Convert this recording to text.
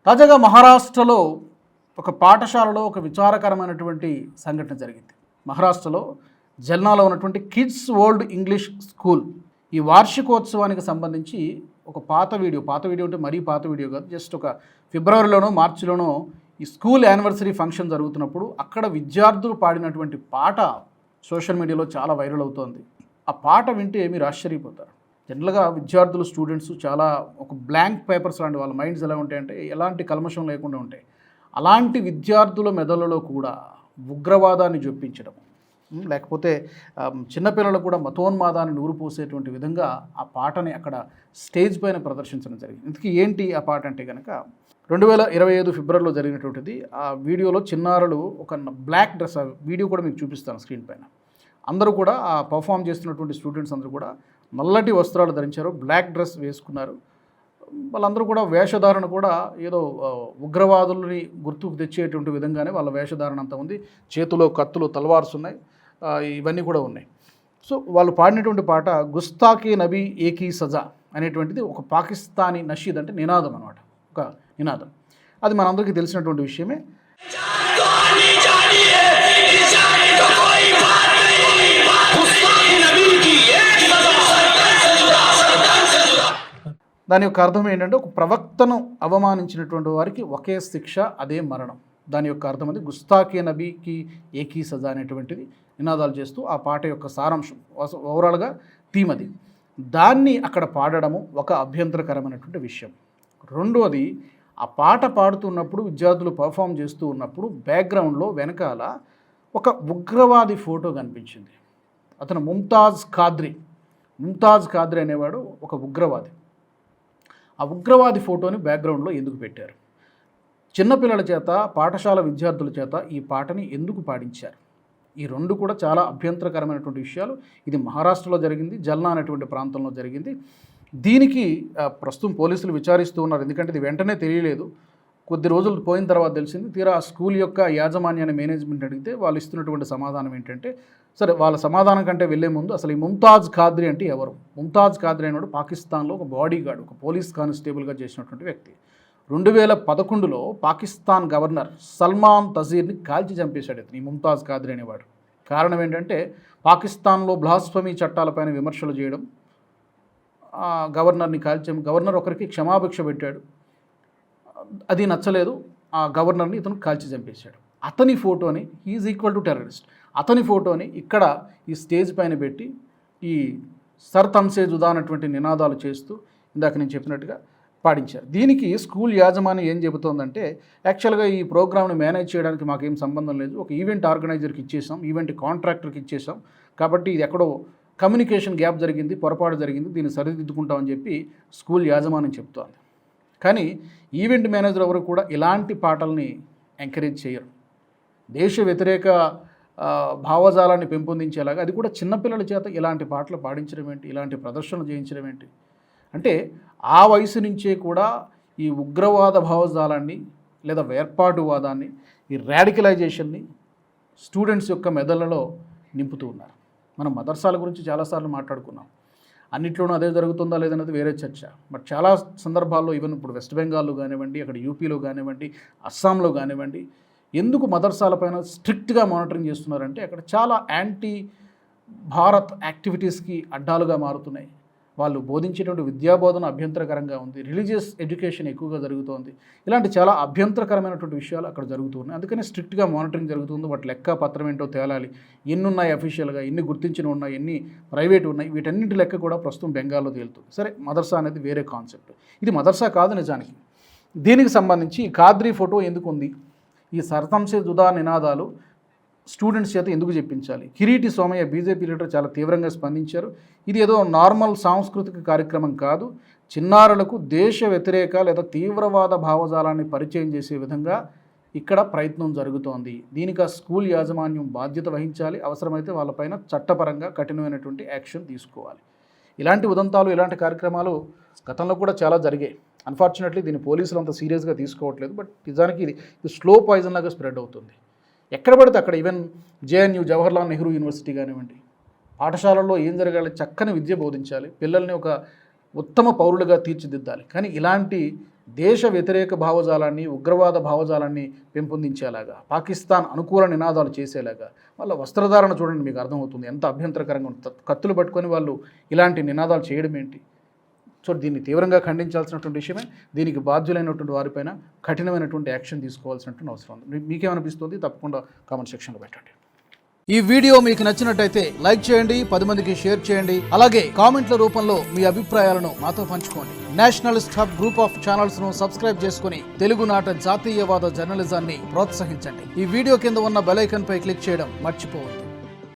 తాజాగా మహారాష్ట్రలో ఒక పాఠశాలలో ఒక విచారకరమైనటువంటి సంఘటన జరిగింది. మహారాష్ట్రలో జల్నాలో ఉన్నటువంటి కిడ్స్ వరల్డ్ ఇంగ్లీష్ స్కూల్ ఈ వార్షికోత్సవానికి సంబంధించి ఒక పాత వీడియో అంటే మరీ పాత వీడియో కాదు, జస్ట్ ఒక ఫిబ్రవరిలోనో మార్చిలోనో ఈ స్కూల్ యానివర్సరీ ఫంక్షన్ జరుగుతున్నప్పుడు అక్కడ విద్యార్థులు పాడినటువంటి పాట సోషల్ మీడియాలో చాలా వైరల్ అవుతోంది. ఆ పాట వింటే మీరు ఆశ్చర్యపోతారు. జనరల్గా విద్యార్థులు స్టూడెంట్స్ చాలా ఒక బ్లాంక్ పేపర్స్ లాంటి వాళ్ళ మైండ్స్ ఎలా ఉంటాయంటే ఎలాంటి కల్మషం లేకుండా ఉంటాయి. అలాంటి విద్యార్థుల మెదళ్ళలో కూడా ఉగ్రవాదాన్ని జొప్పించడం, లేకపోతే చిన్నపిల్లలకు కూడా మతోన్మాదాన్ని నూరుపోసేటువంటి విధంగా ఆ పాటని అక్కడ స్టేజ్ పైన ప్రదర్శించడం జరిగింది. ఇందుకు ఏంటి ఆ పాట అంటే కనుక 2025 ఫిబ్రవరిలో జరిగినటువంటిది. ఆ వీడియోలో చిన్నారులు ఒక బ్లాక్ డ్రెస్, ఆ వీడియో కూడా మీకు చూపిస్తాను స్క్రీన్ పైన. అందరూ కూడా ఆ పర్ఫామ్ చేస్తున్నటువంటి స్టూడెంట్స్ అందరూ కూడా నల్లటి వస్త్రాలు ధరించారు, బ్లాక్ డ్రెస్ వేసుకున్నారు. వాళ్ళందరూ కూడా వేషధారణ కూడా ఏదో ఉగ్రవాదుల్ని గుర్తుకు తెచ్చేటువంటి విధంగానే వాళ్ళ వేషధారణ అంతా ఉంది. చేతిలో కత్తులు, తల్వార్స్ ఉన్నాయి, ఇవన్నీ కూడా ఉన్నాయి. సో వాళ్ళు పాడినటువంటి పాట గుస్తాకి నబీ ఏకీ సజా అనేటువంటిది ఒక పాకిస్తానీ నషీద్, అంటే నినాదం అనమాట, ఒక నినాదం. అది మనందరికీ తెలిసినటువంటి విషయమే. దాని యొక్క అర్థం ఏంటంటే ఒక ప్రవక్తను అవమానించినటువంటి వారికి ఒకే శిక్ష, అదే మరణం. దాని యొక్క అర్థం అది గుస్తాకి నబీకి ఏకీ సజా అనేటువంటిది నినాదాలు చేస్తూ ఆ పాట యొక్క సారాంశం, ఓవరాల్గా థీమ్ అది. దాన్ని అక్కడ పాడడము ఒక అభ్యంతరకరమైనటువంటి విషయం. రెండోది, ఆ పాట పాడుతున్నప్పుడు విద్యార్థులు పర్ఫామ్ చేస్తూ ఉన్నప్పుడు బ్యాక్గ్రౌండ్లో వెనకాల ఒక ఉగ్రవాది ఫోటో కనిపించింది. అతను ముంతాజ్ ఖాద్రీ అనేవాడు ఒక ఉగ్రవాది. ఆ ఉగ్రవాది ఫోటోని బ్యాక్గ్రౌండ్లో ఎందుకు పెట్టారు? చిన్నపిల్లల చేత, పాఠశాల విద్యార్థుల చేత ఈ పాటని ఎందుకు పాడించారు? ఈ రెండు కూడా చాలా అభ్యంతరకరమైనటువంటి విషయాలు. ఇది మహారాష్ట్రలో జరిగింది, జల్నా అనేటువంటి ప్రాంతంలో జరిగింది. దీనికి ప్రస్తుతం పోలీసులు విచారిస్తూ ఉన్నారు. ఎందుకంటే ఇది వెంటనే తెలియలేదు, కొద్ది రోజులు పోయిన తర్వాత తెలిసింది. తీరా ఆ స్కూల్ యొక్క యాజమాన్యాన్ని, మేనేజ్మెంట్ అడిగితే వాళ్ళు ఇస్తున్నటువంటి సమాధానం ఏంటంటే, సరే వాళ్ళ సమాధానం కంటే వెళ్ళే ముందు అసలు ఈ ముంతాజ్ ఖాద్రీ అంటే ఎవరు? ముంతాజ్ ఖాద్రీ అనేవాడు పాకిస్తాన్లో ఒక బాడీ గార్డ్, ఒక పోలీస్ కానిస్టేబుల్గా చేసినటువంటి వ్యక్తి. 2011లో పాకిస్తాన్ గవర్నర్ సల్మాన్ తజీర్ని కాల్చి చంపేశాడు ఇతను, ఈ ముంతాజ్ ఖాద్రీ అనేవాడు. కారణం ఏంటంటే పాకిస్తాన్లో బ్లాస్ఫమీ చట్టాలపైన విమర్శలు చేయడం. గవర్నర్ని కాల్చాం, గవర్నర్ ఒకరికి క్షమాభిక్ష పెట్టాడు, అది నచ్చలేదు, ఆ గవర్నర్ని ఇతను కాల్చి చంపేశాడు. అతని ఫోటోని, ఈజ్ ఈక్వల్ టు టెర్రరిస్ట్, అతని ఫోటోని ఇక్కడ ఈ స్టేజ్ పైన పెట్టి ఈ సర్ తమ్సే జుదా అన్నటువంటి నినాదాలు చేస్తూ ఇందాక నేను చెప్పినట్టుగా పాడించారు. దీనికి స్కూల్ యాజమాన్యం ఏం చెబుతోందంటే, యాక్చువల్గా ఈ ప్రోగ్రామ్ని మేనేజ్ చేయడానికి మాకేం సంబంధం లేదు, ఒక ఈవెంట్ ఆర్గనైజర్కి ఇచ్చేసాం, ఈవెంట్ కాంట్రాక్టర్కి ఇచ్చేసాం, కాబట్టి ఇది ఎక్కడో కమ్యూనికేషన్ గ్యాప్ జరిగింది, పొరపాటు జరిగింది, దీన్ని సరిదిద్దుకుంటామని చెప్పి స్కూల్ యాజమాన్యం చెప్తోంది. కానీ ఈవెంట్ మేనేజర్ ఎవరు కూడా ఇలాంటి పాటల్ని ఎంకరేజ్ చేయరు. దేశ వ్యతిరేక భావజాలాన్ని పెంపొందించేలాగా, అది కూడా చిన్నపిల్లల చేత ఇలాంటి పాటలు పాడించడం ఏంటి, ఇలాంటి ప్రదర్శనలు చేయించడం ఏంటి? అంటే ఆ వయసు నుంచే కూడా ఈ ఉగ్రవాద భావజాలాన్ని లేదా వేర్పాటువాదాన్ని, ఈ రాడికలైజేషన్ని స్టూడెంట్స్ యొక్క మెదళ్లలో నింపుతూ ఉన్నారు. మనం మదర్సాల గురించి చాలాసార్లు మాట్లాడుకున్నాం. అన్నిట్లోనూ అదే జరుగుతుందా లేదన్నది వేరే చర్చ. బట్ చాలా సందర్భాల్లో ఈవెన్ ఇప్పుడు వెస్ట్ బెంగాల్లో కానివ్వండి, అక్కడ యూపీలో కానివ్వండి, అస్సాంలో కానివ్వండి, ఎందుకు మదర్సాలపైన స్ట్రిక్ట్గా మానిటరింగ్ చేస్తున్నారంటే అక్కడ చాలా యాంటీ భారత్ యాక్టివిటీస్కి అడ్డాలుగా మారుతున్నాయి. వాళ్ళు బోధించేటువంటి విద్యాబోధన అభ్యంతరకరంగా ఉంది, రిలీజియస్ ఎడ్యుకేషన్ ఎక్కువగా జరుగుతోంది. ఇలాంటి చాలా అభ్యంతరకరమైనటువంటి విషయాలు అక్కడ జరుగుతున్నాయి. అందుకని స్ట్రిక్ట్గా మానిటరింగ్ జరుగుతుంది. వాటి లెక్క పత్రం ఏంటో తేలాలి, ఎన్ని ఉన్నాయి అఫీషియల్గా, ఎన్ని గుర్తించిన ఉన్నాయి, ఎన్ని ప్రైవేట్ ఉన్నాయి, వీటన్నింటి లెక్క కూడా ప్రస్తుతం బెంగాల్లో తేలుతుంది. సరే, మదర్సా అనేది వేరే కాన్సెప్ట్, ఇది మదర్సా కాదు నిజానికి. దీనికి సంబంధించి ఈ ఖాద్రీ ఫోటో ఎందుకు ఉంది, ఈ సర్ తమ్సే జుదా నినాదాలు స్టూడెంట్స్ చేత ఎందుకు చెప్పించాలి? కిరీటి సోమయ్య బీజేపీ లీడర్ చాలా తీవ్రంగా స్పందించారు. ఇది ఏదో నార్మల్ సాంస్కృతిక కార్యక్రమం కాదు, చిన్నారులకు దేశ వ్యతిరేక లేదా తీవ్రవాద భావజాలాన్ని పరిచయం చేసే విధంగా ఇక్కడ ప్రయత్నం జరుగుతోంది. దీనికి ఆ స్కూల్ యాజమాన్యం బాధ్యత వహించాలి, అవసరమైతే వాళ్ళపైన చట్టపరంగా కఠినమైనటువంటి యాక్షన్ తీసుకోవాలి. ఇలాంటి ఉదంతాలు, ఇలాంటి కార్యక్రమాలు గతంలో కూడా చాలా జరిగాయి. అన్ఫార్చునేట్లీ దీన్ని పోలీసులు అంత సీరియస్గా తీసుకోవట్లేదు. బట్ నిజానికి ఇది స్లో పాయిజన్ లాగా స్ప్రెడ్ అవుతుంది. ఎక్కడ పడితే అక్కడ, even JNU Jawaharlal Nehru university కానివ్వండి, పాఠశాలల్లో ఏం జరగాలి, చక్కని విద్య బోధించాలి, పిల్లల్ని ఒక ఉత్తమ పౌరులుగా తీర్చిదిద్దాలి. కానీ ఇలాంటి దేశ వ్యతిరేక భావజాలాన్ని, ఉగ్రవాద భావజాలాన్ని పెంపొందించేలాగా, పాకిస్తాన్ అనుకూల నినాదాలు చేసేలాగా, వాళ్ళ వస్త్రధారణ చూడండి, మీకు అర్థమవుతుంది ఎంత అభ్యంతరకరంగా ఉంటుంది. కత్తులు పట్టుకొని వాళ్ళు ఇలాంటి నినాదాలు చేయడం ఏంటి? సో దీన్ని తీవ్రంగా ఖండించాల్సినటువంటి విషయమే. దీనికి బాధ్యులైనటువంటి వారిపైన కఠినమైనటువంటి యాక్షన్ తీసుకోవాల్సినటువంటి అవసరం ఉంది. మీకేమనిపిస్తుంది? తప్పకుండా కామెంట్ సెక్షన్లో పెట్టండి. ఈ వీడియో మీకు నచ్చినట్టయితే లైక్ చేయండి, 10 మందికి షేర్ చేయండి. అలాగే కామెంట్ల రూపంలో మీ అభిప్రాయాలను మాతో పంచుకోండి. Nationalist hub group of channels ను సబ్స్క్రైబ్ చేసుకుని తెలుగునాట జాతీయవాద జర్నలిజాన్ని ప్రోత్సహించండి. ఈ వీడియో కింద ఉన్న బెల్ ఐకాన్ పై క్లిక్ చేయడం మర్చిపోవద్దు.